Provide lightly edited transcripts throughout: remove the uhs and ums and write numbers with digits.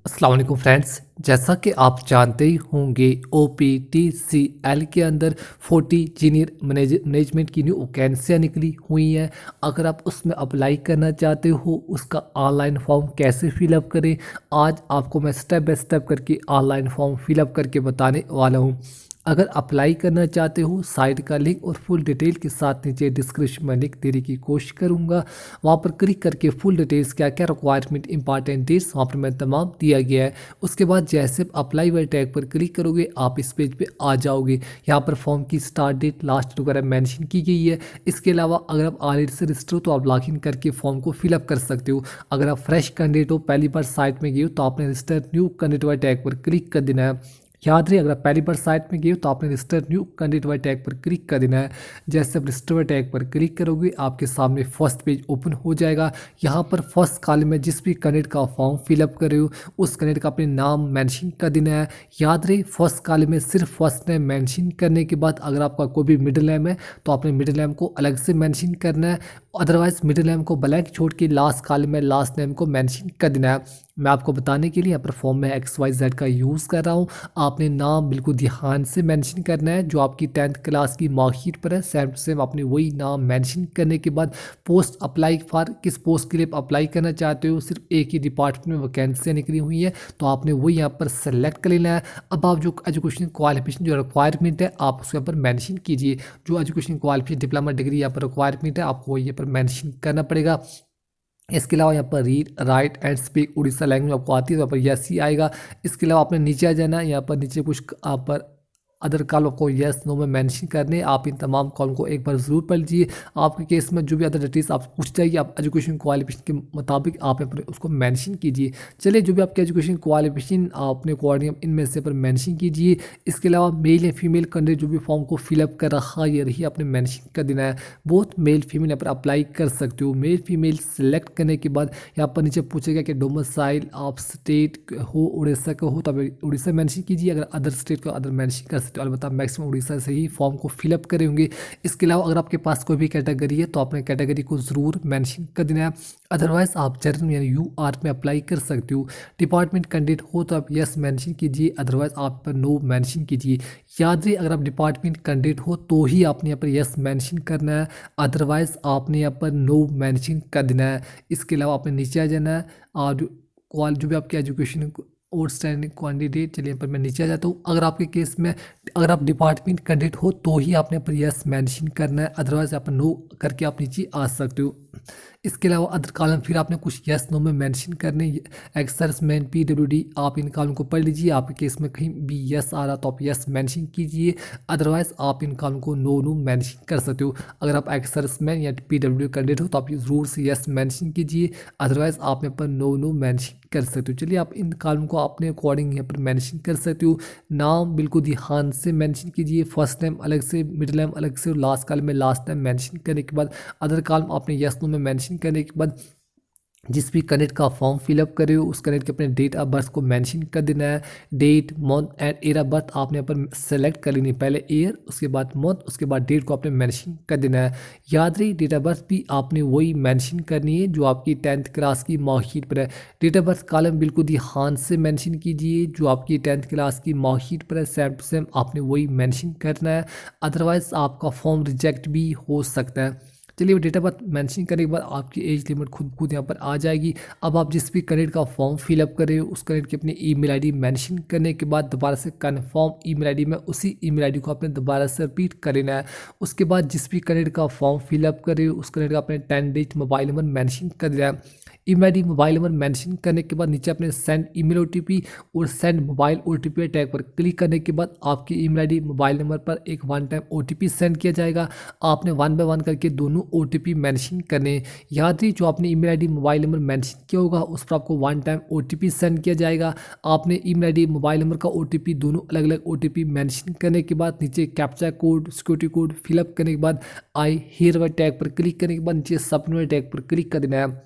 अस्सलाम वालेकुम फ्रेंड्स। जैसा कि आप जानते ही होंगे OPTCL के अंदर 40 जीनियर मैनेजमेंट की न्यू वैकेंसियाँ निकली हुई हैं। अगर आप उसमें अप्लाई करना चाहते हो उसका ऑनलाइन फॉर्म कैसे फिलअप करें, आज आपको मैं स्टेप बाय स्टेप करके ऑनलाइन फॉर्म फिलअप करके बताने वाला हूँ। अगर अप्लाई करना चाहते हो साइट का लिंक और फुल डिटेल के साथ नीचे डिस्क्रिप्शन में लिंक देने की कोशिश करूँगा। वहाँ पर क्लिक करके फुल डिटेल्स क्या क्या रिक्वायरमेंट इंपॉर्टेंट डेट्स वहाँ पर मैं तमाम दिया गया है। उसके बाद जैसे आप अप्लाई वाले टैग पर क्लिक करोगे आप इस पेज पे आ जाओगे। यहाँ पर फॉर्म की स्टार्ट डेट लास्ट डेट वगैरह मेंशन की गई है। इसके अलावा अगर आप ऑलरेडी से रजिस्टर हो तो आप लॉगिन करके फॉर्म को फिलअप कर सकते हो। अगर आप फ्रेश कैंडिडेट हो पहली बार साइट में गए हो तो आपने रजिस्टर न्यू कैंडिडेट वाले टैग पर क्लिक कर देना है। याद रहे अगर आप पहली बार साइट में गए हो तो आपने रजिस्टर न्यू कैंडिडेट वाले टैग पर क्लिक कर देना है। जैसे आप रजिस्टर वाले टैग पर क्लिक करोगे आपके सामने फर्स्ट पेज ओपन हो जाएगा। यहाँ पर फर्स्ट कॉलम में जिस भी कैंडिडेट का फॉर्म फिलअप कर रहे हो उस कैंडिडेट का अपने नाम मेंशन कर देना है। याद रहे फर्स्ट कॉलम में सिर्फ फर्स्ट नेम मेंशन करने के बाद अगर आपका कोई भी मिडिल नेम है तो आपने मिडिल नेम को अलग से मेंशन करना है। अदरवाइज मिडिल नेम को ब्लैंक छोड़ के लास्ट कॉलम में लास्ट नेम को मेंशन कर देना है। मैं आपको बताने के लिए यहाँ पर फॉर्म में XYZ का यूज़ कर रहा हूँ। आपने नाम बिल्कुल ध्यान से मेंशन करना है जो आपकी 10th क्लास की मार्कशीट पर है सेम टू सेम आपने वही नाम मेंशन करने के बाद पोस्ट अप्लाई फॉर किस पोस्ट के लिए आप अप्लाई करना चाहते हो। सिर्फ एक ही डिपार्टमेंट में वैकेंसियाँ निकली हुई है तो आपने वही यहाँ पर सेलेक्ट कर लेना है। अब आप जो एजुकेशन क्वालिफिकेशन जो रिक्वायरमेंट है आप उसके ऊपर मैंशन कीजिए। जो एजुकेशन क्वालिफिकेशन डिप्लोमा डिग्री यहाँ पर रिक्वायरमेंट है आपको वही यहाँ पर मैंशन करना पड़ेगा। इसके अलावा यहाँ पर read write and speak Orissa language आपको आती है तो यहाँ पर यस ही आएगा। इसके अलावा आपने नीचे आ जाना है। यहाँ पर नीचे कुछ यहाँ पर अदर कॉलम को यस नो में मेंशन करने आप इन तमाम कॉलम को एक बार ज़रूर पढ़ लीजिए। आपके केस में जो भी अदर डिटेल्स आप पूछ जाइए आप एजुकेशन क्वालिफिकेशन के मुताबिक आप यहाँ पर उसको मेंशन कीजिए। चलिए जो भी आपके एजुकेशन क्वालिफिकेशन आपने अकॉर्डिंग इनमें से पर मेंशन कीजिए। इसके अलावा मेल या फीमेल कैंडिडेट जो भी फॉर्म को फिलअप कर रहा है ये रही आपने मेंशन कर देना है। बोथ मेल फीमेल यहाँ पर अप्लाई कर सकते हो। मेल फीमेल सेलेक्ट करने के बाद यहाँ पर नीचे पूछेगा कि डोमिसाइल आप स्टेट हो उड़ीसा का हो तब उड़ीसा मेंशन कीजिए। अगर अदर स्टेट का अदर मेंशन कर सकते हो। अलबत्ता मैक्सिमम उड़ीसा से ही फॉर्म को फिलअप करे होंगे। इसके अलावा अगर आपके पास कोई भी कैटेगरी है तो आपने कैटेगरी को ज़रूर मेंशन कर देना है। अदरवाइज आप जनरल यानी UR में अप्लाई कर सकते हो। डिपार्टमेंट कैंडिडेट हो तो आप यस मेंशन कीजिए अदरवाइज आप पर नो मेंशन कीजिए। याद रहे अगर आप डिपार्टमेंट कैंडिडेट हो तो ही आपने यहाँ पर यस मेंशन करना है अदरवाइज आपने यहाँ पर नो मेंशन कर देना है। इसके अलावा आपने नीचे आ जाना है और जो भी आपकी एजुकेशन आउटस्टैंडिंग कैंडिडेट चलिए यहाँ पर मैं नीचे आ जाता हूँ। अगर आपके केस में अगर आप डिपार्टमेंट कैंडिडेट हो तो ही आपने पर यस मेंशन करना है अदरवाइज आप नो करके आप नीचे आ सकते हो। इसके अलावा अदर कॉलम फिर आपने कुछ यस नो में मेंशन करने एक्सर्समैन PWD आप इन कॉलम को पढ़ लीजिए। आपके केस में कहीं भी यस आ रहा तो आप यस मेंशन कीजिए अदरवाइज आप इन कॉलम को नो मेंशन कर सकते हो। अगर आप एक्सर्समैन या PWD कैंडिडेट हो तो आप ज़रूर से यस मेंशन कीजिए अदरवाइज आप यहाँ पर नो मेंशन कर सकते हो। चलिए आप इन कॉलम को अपने अकॉर्डिंग यहाँ पर मेंशन कर सकते हो। नाम बिल्कुल ध्यान से मेंशन कीजिए। फर्स्ट नेम अलग से मिडिल नेम अलग से और लास्ट कॉलम में लास्ट नेम मेंशन करने के बाद अदर कॉलम आपने यस नो में मेंशन करने के बाद जिस भी कैंडिडेट का फॉर्म फिलअप करे हो उस कैंडिडेट के अपने डेट ऑफ बर्थ को मेंशन कर देना है। Date month and year of birth आपने यहाँ पर सेलेक्ट कर लेनी है। पहले ईयर उसके बाद मंथ उसके बाद डेट को आपने मेंशन कर देना है। याद रही डेट ऑफ बर्थ भी आपने वही मेंशन करनी है जो आपकी 10th क्लास की मार्कशीट पर है। डेट ऑफ बर्थ कॉलम बिल्कुल ध्यान से मेंशन कीजिए जो आपकी 10th क्लास की मार्कशीट पर है सेम टू सेम आपने वही मेंशन करना है अदरवाइज आपका फॉर्म रिजेक्ट भी हो सकता है। चलिए डेट ऑफ बर्थ मेंशन करने के बाद आपकी एज लिमिट खुद यहाँ पर आ जाएगी। अब आप जिस भी कैंडिडेट का फॉर्म फिलअप करें उस कैंडिडेट की अपनी ईमेल आईडी मेंशन करने के बाद दोबारा से कन्फर्म ईमेल आईडी में उसी ईमेल आईडी को आपने दोबारा से रिपीट कर लेना है। उसके बाद जिस भी कैंडिडेट का फॉर्म फिलअप करें उस कैंडिडेट का अपने 10 डिजिट मोबाइल नंबर मेंशन कर देना है। Email ID mobile number mention करने के बाद नीचे अपने सेंड ईमेल OTP और सेंड मोबाइल OTP टैग पर क्लिक करने के बाद आपकी ईमेल आईडी मोबाइल नंबर पर एक वन टाइम OTP सेंड किया जाएगा। आपने 1 बाय 1 करके दोनों OTP मेंशन करने। याद रही जो आपने email ID mobile number mention किया होगा उस पर आपको 1 टाइम OTP सेंड किया जाएगा। आपने ईमेल आईडी मोबाइल नंबर का OTP दोनों अलग अलग OTP मेंशन करने के बाद नीचे captcha code security code fill up करने के बाद आई हियर वाले टैग पर क्लिक करने के बाद नीचे सबमिट टैग पर क्लिक कर देना है।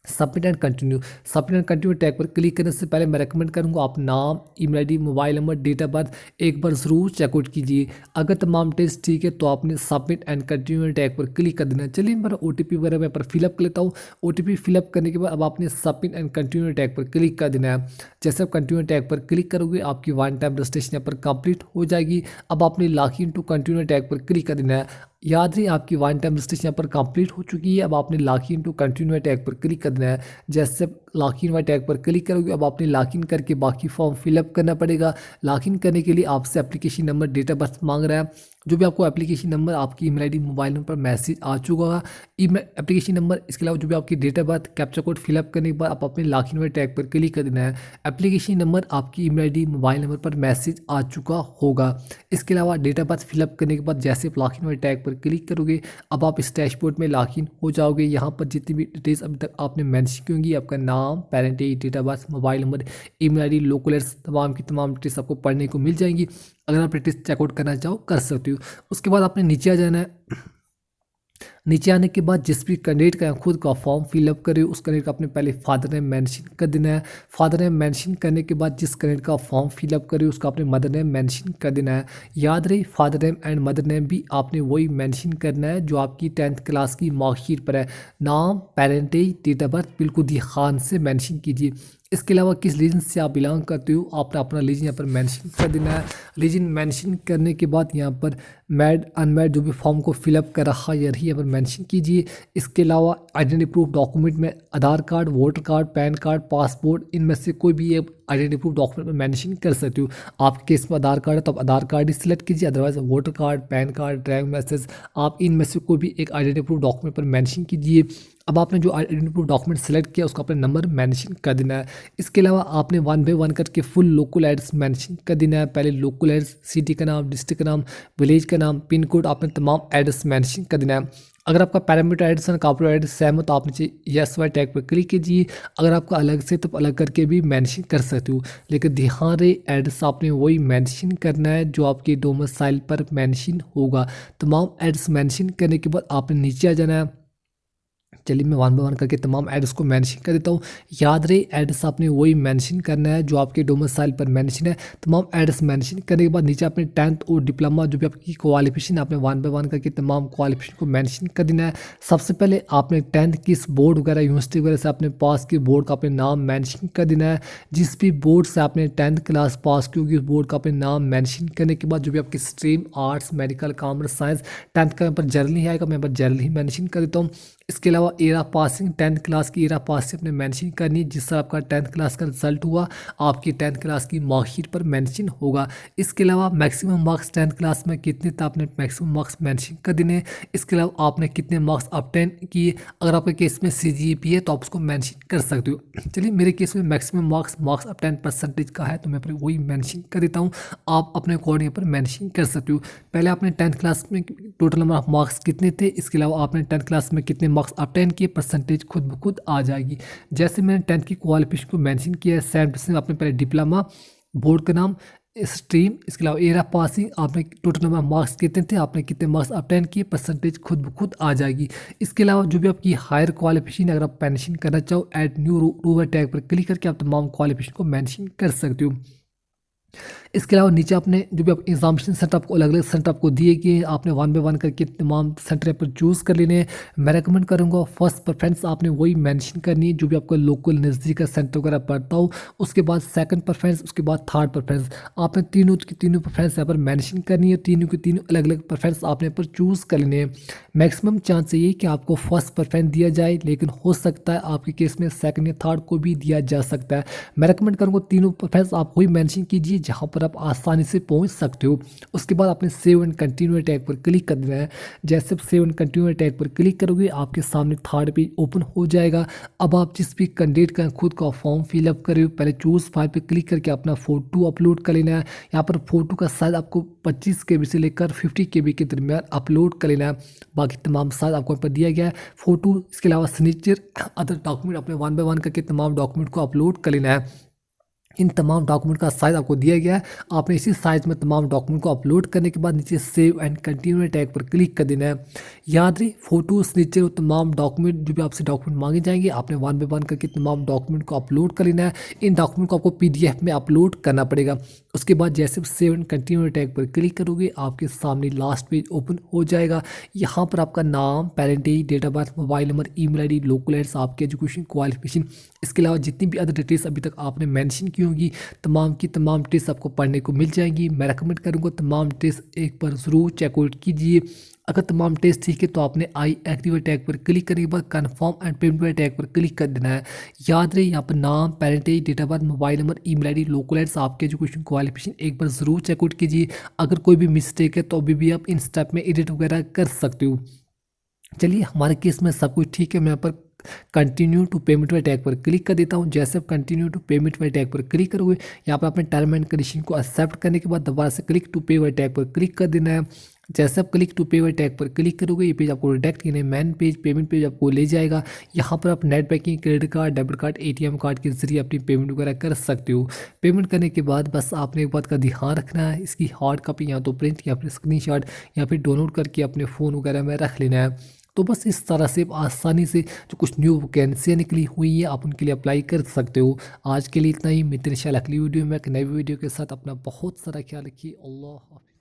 Submit and continue. Submit and continue tag पर क्लिक करने से पहले मैं रेकमेंड करूंगा आप नाम, email ID, mobile number, date of birth एक बार ज़रूर चेकआउट कीजिए। अगर तमाम टेस्ट ठीक है तो आपने सबमिट एंड कंटिन्यू टैग पर क्लिक कर देना। चलिए मेरा OTP वगैरह मैं पर फिलअप कर लेता हूँ। OTP फिलअप करने के बाद अब आपने सबमिट एंड कंटिन्यू टैग पर क्लिक कर देना है। जैसे आप कंटिन्यू टैग पर क्लिक करोगे आपकी वन टाइम रजिस्ट्रेशन यहाँ पर कंप्लीट हो जाएगी। अब आपने log in to continue tag पर क्लिक कर देना है। याद रही आपकी वन टाइम रजिस्ट्रेशन यहाँ पर कंप्लीट हो चुकी है। अब आपने log in to continue tag पर क्लिक कर देना है। जैसे लॉग इन वाले टैग पर क्लिक करोगे अब आपने लॉग इन करके बाकी फॉर्म फिलअप करना पड़ेगा। लॉग इन करने के लिए आपसे application number, date of birth मांग रहा है। जो भी आपको एप्लीकेशन नंबर आपकी ईमेल आईडी, मोबाइल नंबर पर मैसेज आ चुका होगा, ईमेल एप्लीकेशन नंबर, इसके अलावा जो भी आपकी date of birth, captcha code fill up करने के बाद आप अपने लॉग इन वाले टैग पर क्लिक कर देना है। एप्लीकेशन नंबर आपकी ईमेल आईडी, मोबाइल नंबर पर मैसेज आ चुका होगा। इसके अलावा डेट ऑफ बर्थ फिलअप करने के बाद जैसे आप लॉग इन वाले टैग पर क्लिक करोगे अब आप इस डैशबोर्ड में लॉग इन हो जाओगे। यहाँ पर जितनी भी डिटेल्स अभी तक आपने मेंशन की होंगी, आपका नाम, parent age, date of birth, mobile number, email ID, local address, तमाम की तमाम डिटेल्स आपको पढ़ने को मिल जाएंगी। अगर आप डिटेल्स चेकआउट करना चाहो कर सकते हो। उसके बाद आपने नीचे आ जाना है। नीचे आने के बाद जिस भी कैंडिडेट का खुद का फॉर्म फिलअप करे उस कैंडिडेट का अपने पहले फादर नेम मेंशन कर देना है। फादर नेम मेंशन करने के बाद जिस कैंडिडेट का फॉर्म फिलअप करे उसका अपने मदर नेम मेंशन कर देना है। याद रहे father name and mother name भी आपने वही मेंशन करना है जो आपकी 10th क्लास की मार्कशीट पर है। नाम, पेरेंटेज, डेट ऑफ बर्थ बिल्कुल ध्यान से मेंशन कीजिए। इसके अलावा किस रीजन से आप बिलोंग करते हो आपने अपना रीजन यहाँ पर मेंशन कर देना है। रीजन मेंशन करने के बाद यहाँ पर मैड अनमैड जो भी फॉर्म को फिलअप कर रहा है यही यहाँ पर मेंशन कीजिए। इसके अलावा आइडेंटिटी प्रूफ डॉक्यूमेंट में Aadhaar card, voter card, PAN card, passport, इनमें से कोई भी एक आइडेंटिटी प्रूफ डॉक्यूमेंट में मेंशन कर सकते हो। आपके केस में आधार कार्ड है तो आप आधार कार्ड ही सिलेक्ट कीजिए, otherwise voter card, PAN card, driving licence, आप इनमें से कोई भी एक आइडेंटिटी प्रूफ डॉक्यूमेंट पर मेंशन कीजिए। अब आपने जो आइडेंटिटी प्रूफ डॉक्यूमेंट सेलेक्ट किया उसका अपना नंबर मेंशन कर देना है। इसके अलावा आपने 1 बाय 1 करके फुल लोकल एड्रेस मेंशन कर देना है। पहले लोकल एड्रेस, सिटी का नाम, डिस्ट्रिक्ट का नाम, विलेज का नाम, पिन कोड, आपने तमाम एड्रेस मेंशन कर देना है। अगर आपका पैरामीटर एड्रेस और कॉर्पोरेट एड्रेस सेम हो तो आप नीचे यस वाई टैग पर क्लिक कीजिए। अगर आपका अलग से तो अलग करके भी मेंशन कर सकते हो, लेकिन ध्यान रहे एड्रेस आपने वही मेंशन करना है जो आपके डोमिसाइल पर मेंशन होगा। तमाम एड्रेस मेंशन करने के बाद आपने नीचे आ जाना है। चलिए मैं 1 बाय 1 करके तमाम एड्रेस को मेंशन कर देता हूँ। याद रहे एड्रेस आपने वही मेंशन करना है जो आपके डोमिसाइल पर मेंशन है। तमाम एड्रेस मेंशन करने के बाद नीचे आपने 10th और डिप्लोमा जो भी आपकी क्वालिफिकेशन आपने 1 बाय 1 करके तमाम क्वालिफिकेशन को मेंशन कर देना है। सबसे पहले आपने 10th किस बोर्ड वगैरह, यूनिवर्सिटी वगैरह से आपने पास की बोर्ड का अपने नाम मेंशन कर देना है। जिस भी बोर्ड से आपने 10th क्लास पास की होगी उस बोर्ड का अपने नाम मेंशन करने के बाद जो भी आपकी stream arts, medical, commerce, science, 10th का यहाँ पर जर्नल ही आएगा, मैं यहाँ पर जर्नल ही मेंशन कर देता हूँ। इसके अलावा एरा पासिंग, 10th क्लास की एरा पासिंग अपने मेंशन करनी है। जिससे आपका 10th क्लास का रिजल्ट हुआ आपकी 10th क्लास की मार्कशीट पर मेंशन होगा। इसके अलावा मैक्सिमम मार्क्स 10th क्लास में कितने थे आपने मैक्सिमम मार्क्स मेंशन कर देने। इसके अलावा आपने कितने मार्क्स ऑब्टेन किए, अगर आपके केस में CGPA है तो आप उसको मेंशन कर सकते हो। चलिए मेरे केस में मैक्सिमम मार्क्स ऑब्टेन परसेंटेज का है तो मैं वही मेंशन कर देता हूँ। आप अपने अकॉर्डिंग पर मेंशन कर सकते हो। पहले आपने 10th क्लास में टोटल नंबर ऑफ मार्क्स कितने थे, इसके अलावा आपने 10th क्लास में कितने मार्क्स ऑब्टेन किए, परसेंटेज खुद ब खुद आ जाएगी। जैसे मैंने 10th की क्वालिफिकेशन को मेंशन किया है, सेम टू सेम आपने पहले डिप्लोमा, बोर्ड का नाम, स्ट्रीम, इसके अलावा एरा पासिंग, आपने टोटल नंबर मार्क्स कितने थे, आपने कितने मार्क्स ऑब्टेन किए, परसेंटेज खुद ब खुद आ जाएगी। इसके अलावा जो भी आपकी हायर क्वालिफिकेशन अगर आप मेंशन करना चाहो ऐड न्यू रूवर टैग पर क्लिक करके आप तमाम क्वालिफिकेशन को मेंशन कर सकते हो। इसके अलावा नीचे आपने जो भी आप एग्जामिनेशन सेंटर आपको अलग अलग सेंटर आपको दिए गए आपने 1 बाय 1 करके तमाम सेंटर पर चूज़ कर लेने हैं। मैं रेकमेंड करूंगा फर्स्ट प्रेफरेंस आपने वही मेंशन करनी है जो भी आपको लोकल नज़दीक का सेंटर वगैरह पड़ता हो। उसके बाद सेकंड प्रेफरेंस, उसके बाद थर्ड प्रेफरेंस, आपने तीनों की तीनों प्रेफरेंस यहाँ पर मेंशन करनी है। तीनों की तीनों अलग अलग प्रेफरेंस आपने पर चूज़ कर लेने हैं। मैक्सिमम चांस ये कि आपको फर्स्ट प्रेफरेंस दिया जाए, लेकिन हो सकता है आपके केस में सेकंड या थर्ड को भी दिया जा सकता है। मैं रेकमेंड करूँगा तीनों प्रेफरेंस आप वही मेंशन कीजिए जहाँ पर आप आसानी से पहुंच सकते हो। उसके बाद आपने सेव एंड कंटिन्यू टैग पर क्लिक कर देना है। जैसे आप सेव एंड कंटिन्यू टैग पर क्लिक करोगे आपके सामने थर्ड पेज ओपन हो जाएगा। अब आप जिस भी कैंडिडेट का खुद का फॉर्म फिलअप करे पहले चूज़ फाइल पर क्लिक करके अपना फ़ोटो अपलोड कर लेना है। यहाँ पर फोटो का साइज आपको 25 KB से लेकर 50 KB के दरमियान अपलोड कर लेना है। बाकी तमाम साइज आपको यहाँ पर दिया गया है फोटो। इसके अलावा सिग्नेचर, अदर डॉक्यूमेंट अपने 1 बाय 1 करके तमाम डॉक्यूमेंट को अपलोड कर लेना है। इन तमाम डॉक्यूमेंट का साइज़ आपको दिया गया है। आपने इसी साइज़ में तमाम डॉक्यूमेंट को अपलोड करने के बाद नीचे सेव एंड कंटिन्यू टैग पर क्लिक कर देना है। याद रहे फ़ोटो सिग्नेचर और तमाम डॉक्यूमेंट जो भी आपसे डॉक्यूमेंट मांगे जाएंगे आपने वन बाय वन करके तमाम डॉक्यूमेंट को अपलोड कर लेना है। इन डॉक्यूमेंट को आपको PDF में अपलोड करना पड़ेगा। उसके बाद जैसे सेव एंड कंटिन्यू टैग पर क्लिक करोगे आपके सामने लास्ट पेज ओपन हो जाएगा। यहाँ पर आपका नाम, parent age, date of birth, mobile number, email ID, local address, आपके एजुकेशन क्वालिफिकेशन, इसके अलावा जितनी भी अदर डिटेल्स अभी तक आपने मेंशन की होंगी तमाम की तमाम डिटेल्स आपको पढ़ने को मिल जाएंगी। मैं रेकमेंड करूँगा तमाम डिटेल्स एक बार ज़रूर चेकआउट कीजिए। अगर तमाम टेस्ट ठीक है तो आपने आई एग्री टैग पर क्लिक करने के बाद कन्फर्म एंड पेमेंट टैग पर क्लिक कर देना है। याद रहे यहाँ पर नाम, parent age, date of birth, mobile number, email ID, local address, आपके एजुकेशन क्वालिफिकेशन एक बार ज़रूर चेकआउट कीजिए। अगर कोई भी मिस्टेक है तो अभी भी आप इन स्टेप में एडिट वगैरह कर सकते हो। चलिए हमारे केस में सब कुछ ठीक है। मैं यहाँ पर कंटिन्यू टू पेमेंट वाले टैग पर क्लिक कर देता हूँ। जैसे आप कंटिन्यू टू पेमेंट वाले टैग पर क्लिक करोगे यहाँ पर अपने टर्म एंड कंडीशन को एक्सेप्ट करने के बाद दोबारा से क्लिक टू पे वाले टैग पर क्लिक कर देना है। जैसे आप क्लिक टू पे वाले टैग पर क्लिक करोगे ये पेज आपको रिडायरेक्ट करने मेन पेज पेमेंट पेज आपको ले जाएगा। यहाँ पर आप net banking, credit card, debit card, ATM card के जरिए अपनी पेमेंट वगैरह कर सकते हो। पेमेंट करने के बाद बस आपने एक बात का ध्यान रखना है, इसकी हार्ड कॉपी या तो प्रिंट या फिर स्क्रीनशॉट या फिर डाउनलोड करके अपने फ़ोन वगैरह में रख लेना है। तो बस इस तरह से आसानी से जो कुछ न्यू वैकेंसियाँ निकली हुई हैं आप उनके लिए अप्लाई कर सकते हो। आज के लिए इतना ही। मिलते हैं इंशाल्लाह अगली वीडियो में एक नई वीडियो के साथ। अपना बहुत सारा ख्याल रखिए। अल्लाह हाफ़िज़।